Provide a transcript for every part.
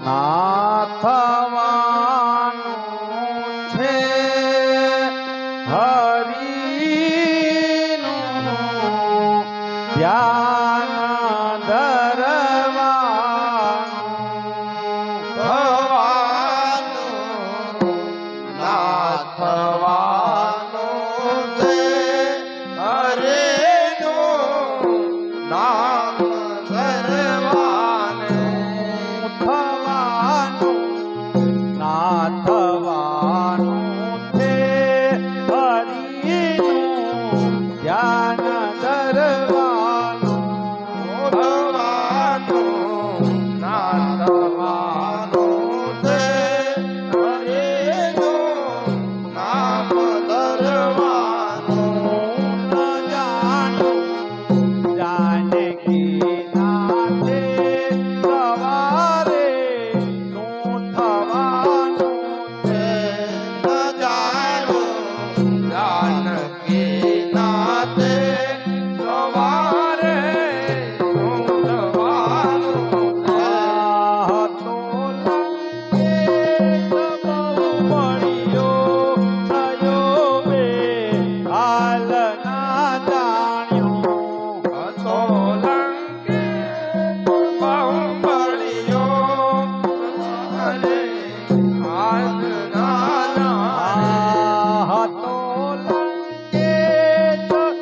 ના થવાનું છે હરિનું ધ્યાન ધરવાનું ના થવાનું છે હરિનું નામ ધરવાનું ના થવાનું છે હરિનું ધ્યાન ધરવાનું ના થવાનું છે હરિનું નામ ધરવાનું ન જાણ્યું જાનકી નાથે સવારે શું થવાનું છે ન જાણું જાનકી નાથે સવારે શું થવાનું છે હતો લંકે બહુ મળ્યો થયો બે હાલ ના જાણ્યું હતો લંકે બહુ મળ્યો અરે આજ ના જાણે હતો લંકે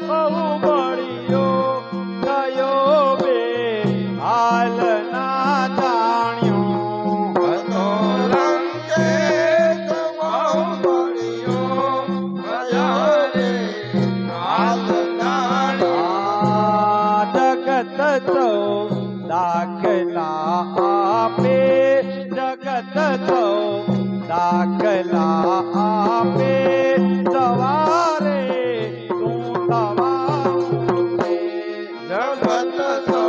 બહુ મળ્યો થયો બે હાલ ના જાણ્યું હતો લંકે બહુ મળ્યો અરે હાલ ના જગત તો દાખલા આપે જગત તો દાખલા આપે સવારે શું થવાનું છે જગત તો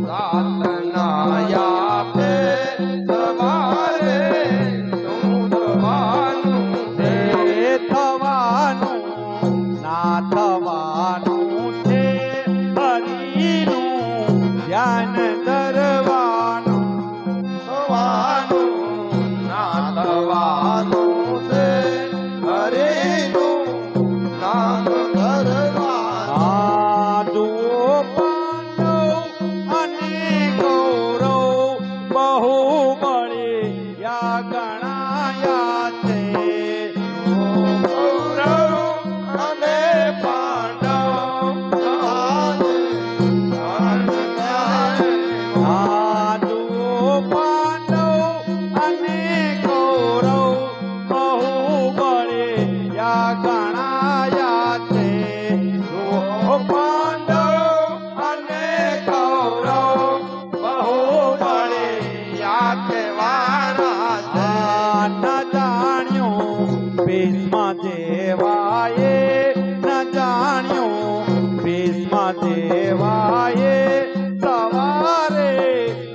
સાત નાયા સવારે શું થવાનું છે થવાનું ના થવાનું છે હરિનું ધ્યાન ધરવાનું થવાનું ના થવાનું છે હરિનું નામ ધરવાનું જુઓ પાંડવ અને કૌરવ બહુ મળ્યા ગણાયા છે કૌરવ અને પાંડવ જુઓ પાંડવ અને કૌરવ બહુ મળ્યા ગણાયા છે જુઓ પાંડવ અને કૌરવ બહુ મળ્યા કહેવાના છે ન જાણ્યું ભીષ્મ દેવાએ ન જાણ્યું ભીષ્મ દેવાએ સવારે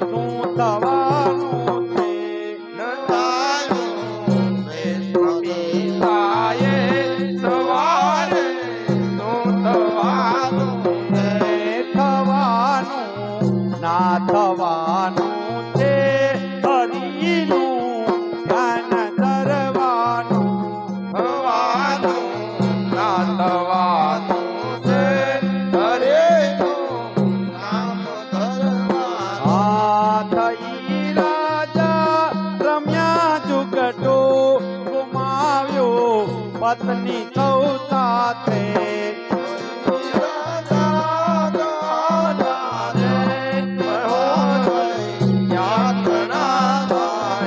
શું થવાનું છે ન જાણું ભીષ્મ પિતાએ સવારે શું થવાનું છે થવાનું ના થવાનું છે હરિનું ધ્યાન ધરવાનું થવાનું ના થવાનું છે હરિનું નામ ધરવાનું થઈ રાજા રમ્યા જુગટો ગુમાવ્યો પત્ની સૌ સાથે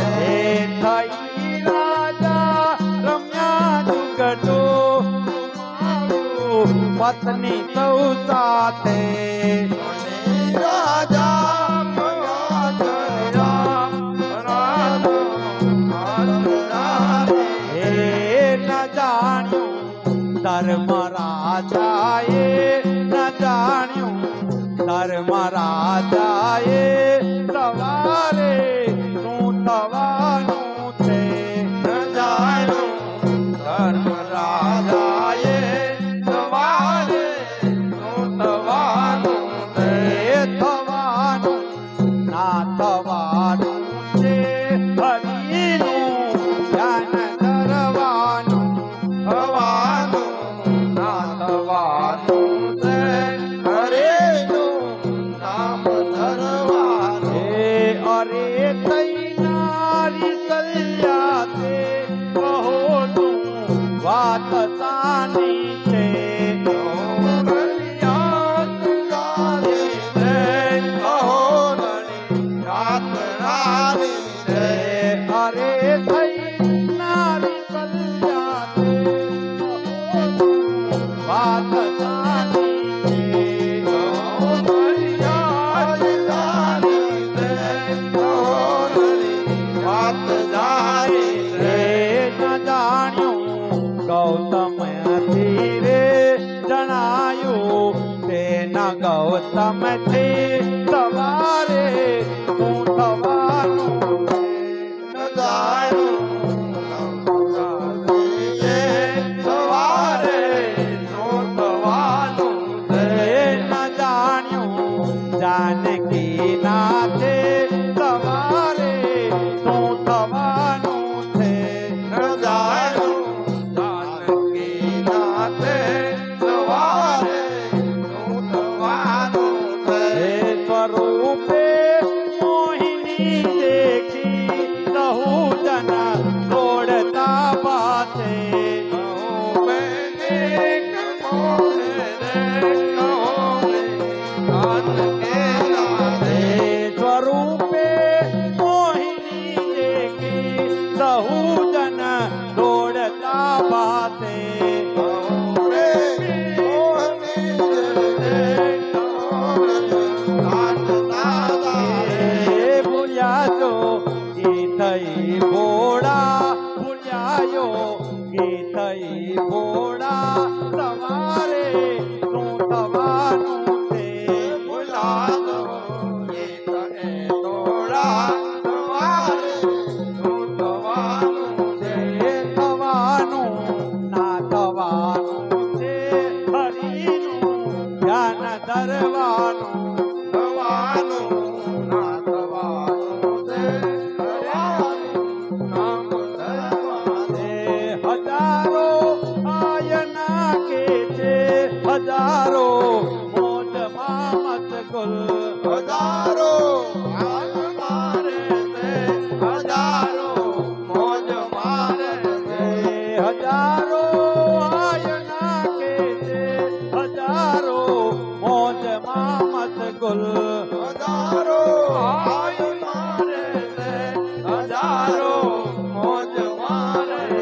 હે થઈ રાજા રમ્યા જુગટો ગુમાવ્યો પત્ની સૌ સાથે હે ન જાણ્યું ધર્મ રાજાએ ન જાણ્યું ધર્મ રાજાએ સવારે શું થવાનું છે ધર્મ રાજાએ સવારે શું થવાનું છે થવાનું ના થવાનું છે અરે તઈ નારી કલ્યા તે કહો તું વાત સાની છે અરે થઈ નારી કલ્યા તે વાત સાની ગૌતમથી રે જણાયું તેના ગૌતમથી સવારે શું થવાનું સવારે શું થવાનું ન જાણ્યું જાનકી નાથે સવારે શું થવાનું છે સ્વરૂપે મોહિની દેખી સહુ જન દોડતા પાસે સ્વરૂપે મોહિની દેખી સહુ જન દોડતા પાસે થઈ ભોળા ભૂલ્યાયો કે થઈ ભોળા સવારે શું થવાનું છે ભૂલાતો એ થોડા સવારે શું થવાનું છે થવાનું ના થવાનું છે હરિનું ધ્યાન ધરવાનું થવાનું ના થવાનું છે હજારો આયના કે છે હજારો મોજમાં મશગુલ હજારો મારે છે હજારો મોજ મારે છે હજારો આયના કે છે હજારો મોજમાં મશગુલ હજારો આયુ મારે છે હજારો મોજ મારે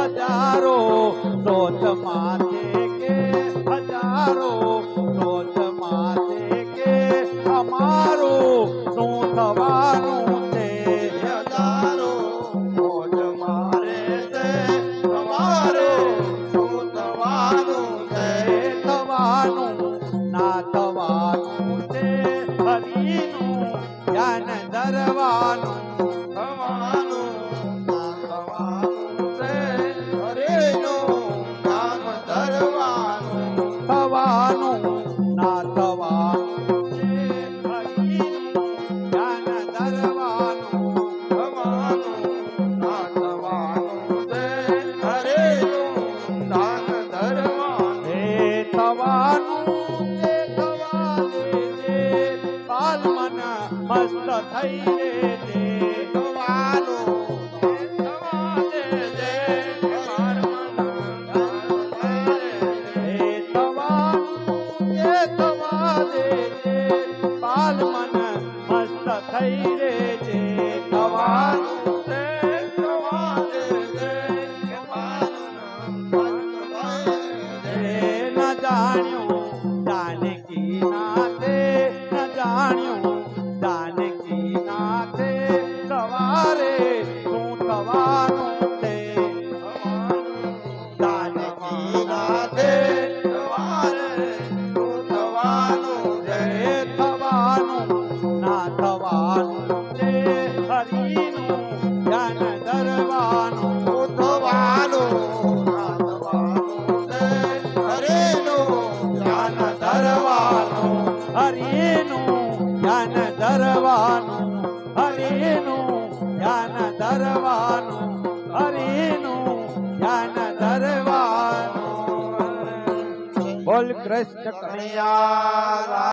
હજારો સોચ માથે કે હજારો સોચ માથે કે અમારું શું થવાનું છે હજારો મોજ મારે છે તમારે શું થવાનું છે થવાનું ના થવાનું છે હરિનું ધ્યાન ધરવાનું થવાનું ના થવાનું છે હરેનું નામ ધરવાનું થવાનું ના થવાનું છે હરિનું ધ્યાન ધરવાનું થવાનું ના થવાનું છે હરેનું નામ ધરવાનું હે થવાનું તે થવા દેજે બાલ મન મસ્ત થઈ રેજે થવાનું થવા દેજે માર મન હે થવાનું તે થવા દેજે બાલ મન મસ્ત થઈ રેજે થવાનું તે થવા દેજે માર મન હે ન જાણ્યું જાનકી નાથે ન જાણ્યું જાનકી નાથે સવારે શું થવાનું છે જાનકી નાથે સવારે શું થવાનું છે થવાનું ના થવાનું છે હરિનું ધ્યાન ધરવાનું થવાનું ના થવાનું છે હરેનું ધ્યાન ધરવાનું હરિનું ધ્યાન ધરવાનું હરિનું ધ્યાન ધરવાનું હરિનું ધ્યાન ધરવાનું બોલ કૃષ્ણ કનૈયા